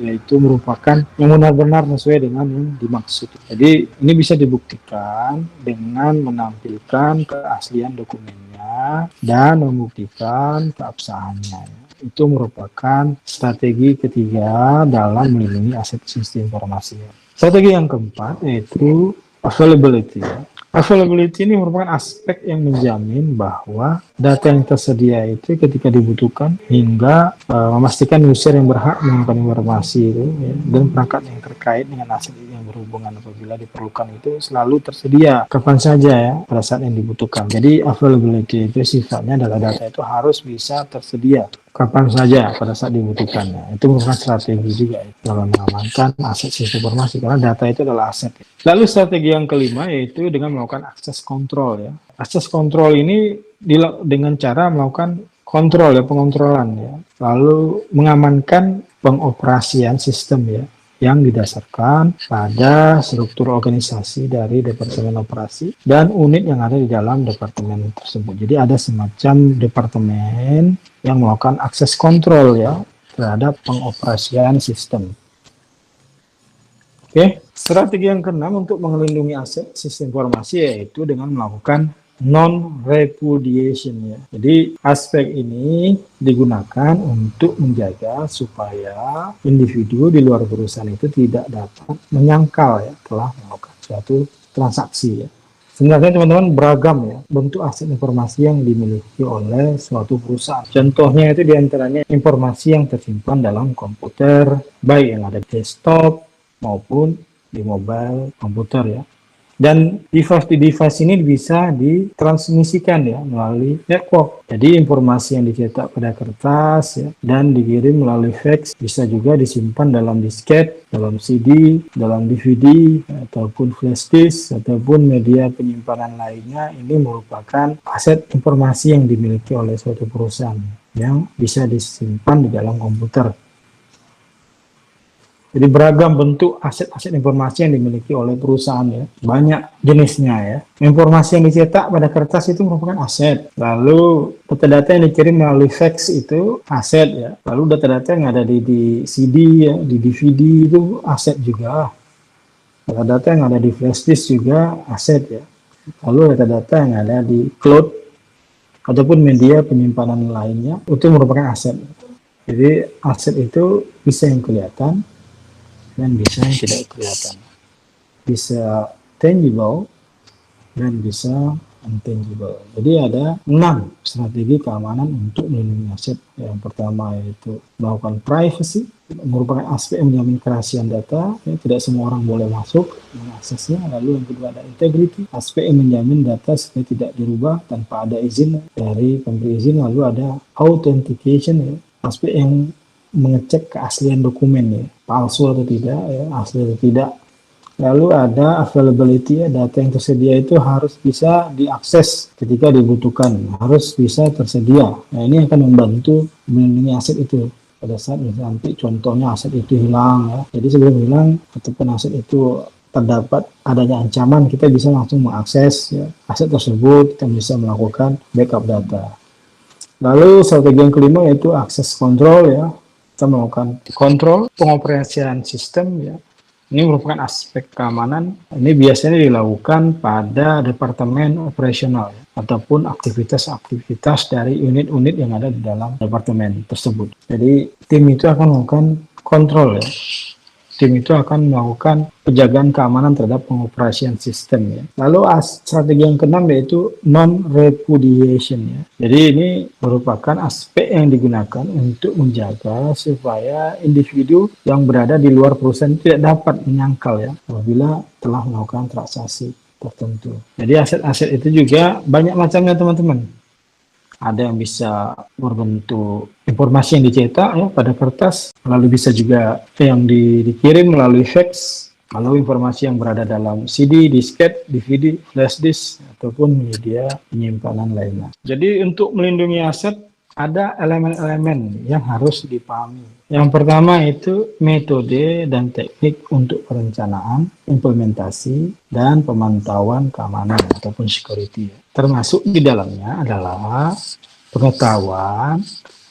yaitu merupakan yang benar-benar sesuai dengan yang dimaksud. Jadi ini bisa dibuktikan dengan menampilkan keaslian dokumennya dan membuktikan keabsahannya. Itu merupakan strategi ketiga dalam melindungi aset sistem informasi. Strategi yang keempat yaitu availability. Availability ini merupakan aspek yang menjamin bahwa data yang tersedia itu ketika dibutuhkan hingga memastikan user yang berhak menggunakan informasi itu ya, dan perangkat yang terkait dengan aset yang berhubungan apabila diperlukan itu selalu tersedia kapan saja ya pada saat yang dibutuhkan. Jadi availability itu sifatnya data-data itu harus bisa tersedia kapan saja pada saat dibutuhkannya. Itu merupakan strategi juga ya, dalam mengamankan aset sistem informasi karena data itu adalah aset. Lalu strategi yang kelima yaitu dengan melakukan akses kontrol ya. Akses kontrol ini dengan cara melakukan kontrol ya, pengontrolan ya. Lalu mengamankan pengoperasian sistem ya yang didasarkan pada struktur organisasi dari departemen operasi dan unit yang ada di dalam departemen tersebut. Jadi ada semacam departemen yang melakukan akses kontrol ya terhadap pengoperasian sistem. Oke, strategi yang keenam untuk melindungi aset sistem informasi yaitu dengan melakukan non-repudiation ya. Jadi aspek ini digunakan untuk menjaga supaya individu di luar perusahaan itu tidak dapat menyangkal ya telah melakukan suatu transaksi ya. Sebenarnya teman-teman beragam ya bentuk aset informasi yang dimiliki oleh suatu perusahaan. Contohnya itu diantaranya informasi yang tersimpan dalam komputer, baik yang ada di desktop maupun di mobile komputer ya. Dan device ini bisa ditransmisikan ya melalui network. Jadi informasi yang dicetak pada kertas ya, dan dikirim melalui fax bisa juga disimpan dalam disket, dalam CD, dalam DVD, ataupun flash disk, ataupun media penyimpanan lainnya. Ini merupakan aset informasi yang dimiliki oleh suatu perusahaan yang bisa disimpan di dalam komputer. Jadi beragam bentuk aset-aset informasi yang dimiliki oleh perusahaan ya. Banyak jenisnya ya. Informasi yang dicetak pada kertas itu merupakan aset. Lalu data-data yang dikirim melalui fax itu aset ya. Lalu data-data yang ada di CD ya, di DVD itu aset juga. Data-data yang ada di flash disk juga aset ya. Lalu data-data yang ada di cloud ataupun media penyimpanan lainnya itu merupakan aset. Jadi aset itu bisa yang kelihatan dan bisa yang tidak kelihatan, bisa tangible dan bisa intangible. Jadi ada 6 strategi keamanan untuk melindungi aset. Yang pertama yaitu melakukan privacy, merupakan aspek yang menjamin kerahasiaan data, ya, tidak semua orang boleh masuk mengaksesnya. Lalu yang kedua ada integrity, aspek yang menjamin data supaya tidak dirubah tanpa ada izin dari pemberi izin. Lalu ada authentication, ya, aspek yang mengecek keaslian dokumen ya, palsu atau tidak ya, asli atau tidak. Lalu ada availability ya, data yang tersedia itu harus bisa diakses ketika dibutuhkan, harus bisa tersedia. Nah ini akan membantu melindungi aset itu pada saat nanti contohnya aset itu hilang ya. Jadi sebelum hilang ataupun aset itu terdapat adanya ancaman, kita bisa langsung mengakses ya, aset tersebut, kita bisa melakukan backup data. Lalu strategi yang kelima yaitu akses kontrol ya. Kita melakukan kontrol pengoperasian sistem ya. Ini merupakan aspek keamanan. Ini biasanya dilakukan pada departemen operasional ya, ataupun aktivitas-aktivitas dari unit-unit yang ada di dalam departemen tersebut. Jadi tim itu akan melakukan kontrol ya. Tim itu akan melakukan penjagaan keamanan terhadap pengoperasian sistem ya. Lalu strategi yang keenam yaitu non-repudiation ya. Jadi ini merupakan aspek yang digunakan untuk menjaga supaya individu yang berada di luar perusahaan tidak dapat menyangkal ya apabila telah melakukan transaksi tertentu. Jadi aset-aset itu juga banyak macamnya teman-teman. Ada yang bisa berbentuk informasi yang dicetak ya pada kertas, lalu bisa juga yang dikirim melalui fax, lalu informasi yang berada dalam CD, disket, DVD, flash disk, ataupun media penyimpanan lainnya. Jadi untuk melindungi aset ada elemen-elemen yang harus dipahami. Yang pertama itu metode dan teknik untuk perencanaan, implementasi, dan pemantauan keamanan ataupun security. Termasuk di dalamnya adalah pengetahuan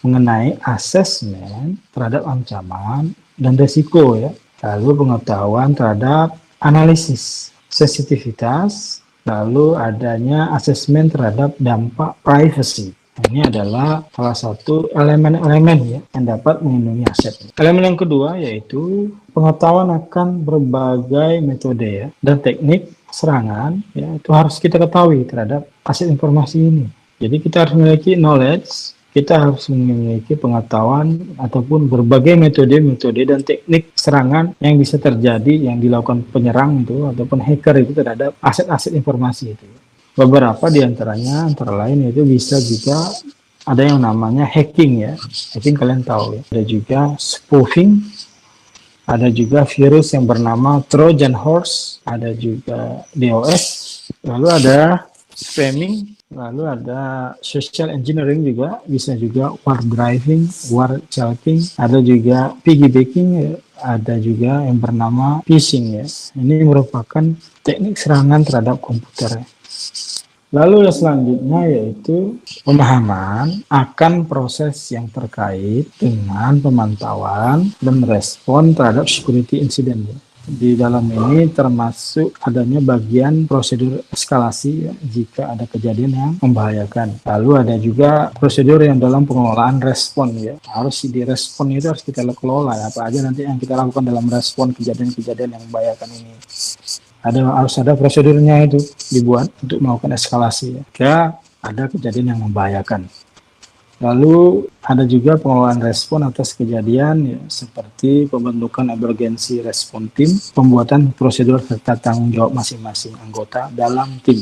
mengenai asesmen terhadap ancaman dan risiko ya. Lalu pengetahuan terhadap analisis sensitivitas, lalu adanya asesmen terhadap dampak privacy. Ini adalah salah satu elemen-elemen ya yang dapat melindungi aset. Elemen yang kedua yaitu pengetahuan akan berbagai metode ya dan teknik serangan ya, itu harus kita ketahui terhadap aset informasi ini. Jadi kita harus memiliki knowledge, kita harus memiliki pengetahuan ataupun berbagai metode-metode dan teknik serangan yang bisa terjadi yang dilakukan penyerang itu ataupun hacker itu terhadap aset-aset informasi itu. Beberapa di antaranya antara lain itu bisa juga ada yang namanya hacking ya. Hacking kalian tahu ya. Ada juga spoofing, ada juga virus yang bernama Trojan Horse, ada juga DOS, lalu ada spamming, lalu ada social engineering juga, bisa juga war driving, war chalking, ada juga piggybacking ya. Ada juga yang bernama phishing ya. Ini merupakan teknik serangan terhadap komputer ya. Lalu yang selanjutnya yaitu pemahaman akan proses yang terkait dengan pemantauan dan respon terhadap security incident. Di dalam ini termasuk adanya bagian prosedur eskalasi ya, jika ada kejadian yang membahayakan. Lalu ada juga prosedur yang dalam pengelolaan respon ya. Harus direspon itu harus kita kelola ya, apa aja nanti yang kita lakukan dalam respon kejadian-kejadian yang membahayakan ini. Harus ada prosedurnya itu dibuat untuk melakukan eskalasi ya. Jika ada kejadian yang membahayakan. Lalu ada juga pengelolaan respon atas kejadian ya, seperti pembentukan emergency response team, pembuatan prosedur serta tanggung jawab masing-masing anggota dalam tim.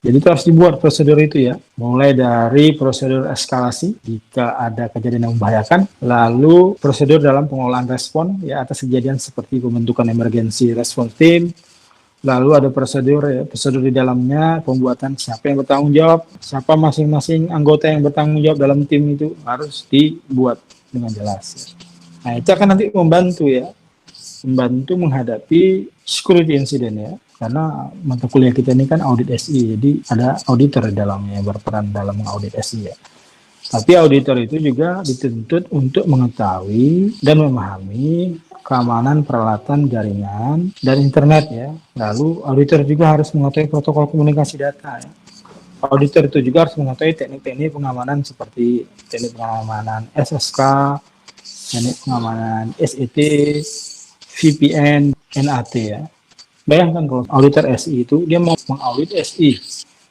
Jadi itu harus dibuat prosedur itu ya, mulai dari prosedur eskalasi jika ada kejadian yang membahayakan, lalu prosedur dalam pengelolaan respon ya atas kejadian seperti pembentukan emergency response team. Lalu ada prosedur ya, prosedur di dalamnya pembuatan siapa yang bertanggung jawab, siapa masing-masing anggota yang bertanggung jawab dalam tim itu harus dibuat dengan jelas. Ya. Nah itu akan nanti membantu ya, membantu menghadapi security incident ya, karena mata kuliah kita ini kan audit SI, jadi ada auditor di dalamnya yang berperan dalam mengaudit SI ya. Tapi auditor itu juga dituntut untuk mengetahui dan memahami keamanan peralatan jaringan dan internet ya. Lalu auditor juga harus mengetahui protokol komunikasi data ya. Auditor itu juga harus mengetahui teknik-teknik pengamanan seperti teknik pengamanan SSK, teknik pengamanan SET, VPN, NAT ya. Bayangkan kalau auditor SI itu dia mau mengaudit SI,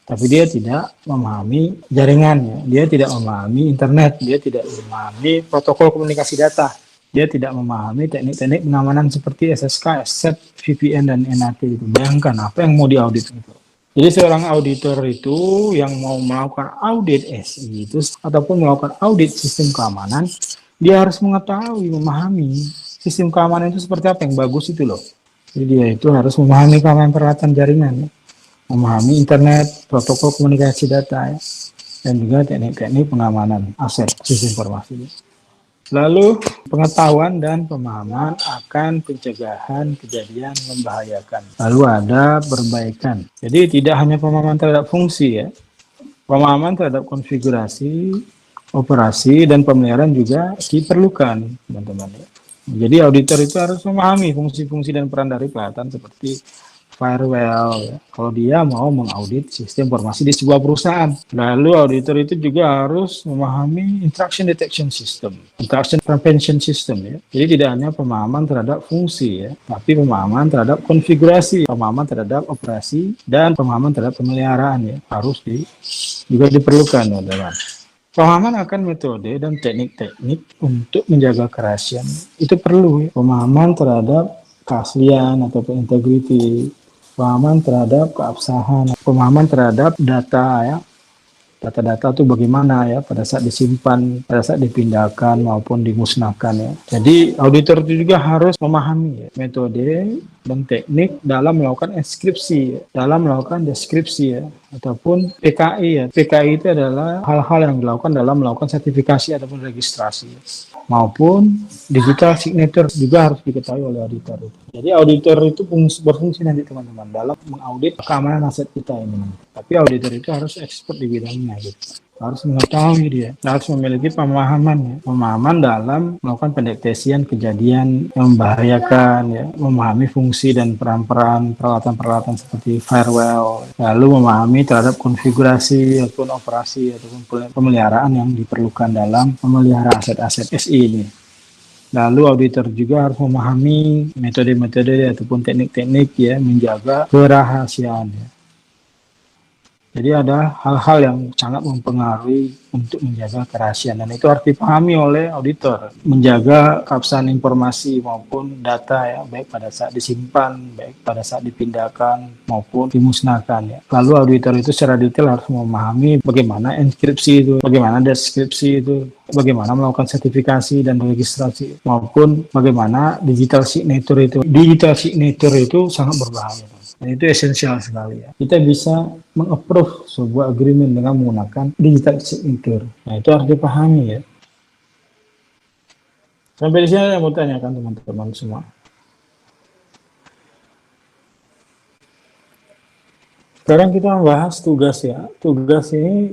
tapi dia tidak memahami jaringannya, dia tidak memahami internet, dia tidak memahami protokol komunikasi data. Dia tidak memahami teknik-teknik pengamanan seperti SSK, SSET, VPN, dan NAT itu. Bayangkan apa yang mau diaudit itu. Jadi seorang auditor itu yang mau melakukan audit SI itu ataupun melakukan audit sistem keamanan, dia harus mengetahui, memahami sistem keamanan itu seperti apa yang bagus itu loh. Jadi dia itu harus memahami keamanan peralatan jaringan, memahami internet, protokol komunikasi data, ya, dan juga teknik-teknik pengamanan aset sistem informasi. Lalu pengetahuan dan pemahaman akan pencegahan kejadian membahayakan. Lalu ada perbaikan. Jadi tidak hanya pemahaman terhadap fungsi ya, pemahaman terhadap konfigurasi, operasi, dan pemeliharaan juga diperlukan, teman-teman. Jadi auditor itu harus memahami fungsi-fungsi dan peran dari peralatan seperti firewall ya, kalau dia mau mengaudit sistem informasi di sebuah perusahaan. Lalu auditor itu juga harus memahami intrusion detection system, intrusion prevention system ya. Jadi tidak hanya pemahaman terhadap fungsi ya, tapi pemahaman terhadap konfigurasi, pemahaman terhadap operasi, dan pemahaman terhadap pemeliharaan ya harus juga diperlukan teman-teman. Pemahaman akan metode dan teknik-teknik untuk menjaga kerahasiaan itu perlu ya. Pemahaman terhadap keaslian ataupun integriti, pemahaman terhadap keabsahan, pemahaman terhadap data ya, data-data itu bagaimana ya pada saat disimpan, pada saat dipindahkan maupun dimusnahkan ya. Jadi auditor itu juga harus memahami ya, metode dan teknik dalam melakukan enskripsi, ya, dalam melakukan deskripsi ya, ataupun PKI ya. PKI itu adalah hal-hal yang dilakukan dalam melakukan sertifikasi ataupun registrasi ya, maupun digital signature juga harus diketahui oleh auditor. Jadi auditor itu berfungsi nanti teman-teman dalam mengaudit keamanan aset kita ini. Tapi auditor itu harus expert di bidangnya gitu. harus mengetahui dia, harus memiliki pemahaman dalam melakukan pendeteksian kejadian yang membahayakan, ya, memahami fungsi dan peran-peran peralatan-peralatan seperti firewall, lalu memahami terhadap konfigurasi ataupun operasi ataupun pemeliharaan yang diperlukan dalam memelihara aset-aset SI ini. Lalu auditor juga harus memahami metode-metode ataupun teknik-teknik ya menjaga kerahasiaan. Ya. Jadi ada hal-hal yang sangat mempengaruhi untuk menjaga kerahasiaan dan itu harus dipahami oleh auditor. Menjaga keabsahan informasi maupun data ya, baik pada saat disimpan, baik pada saat dipindahkan maupun dimusnahkan ya. Lalu auditor itu secara detail harus memahami bagaimana enkripsi itu, bagaimana deskripsi itu, bagaimana melakukan sertifikasi dan registrasi maupun bagaimana digital signature itu. Digital signature itu sangat berbahaya. Dan itu esensial sekali ya. Kita bisa meng-approve sebuah agreement dengan menggunakan digital signature. Nah, itu harus dipahami ya. Sampai di sini yang mau tanyakan teman-teman semua. Sekarang kita membahas tugas ya. Tugas ini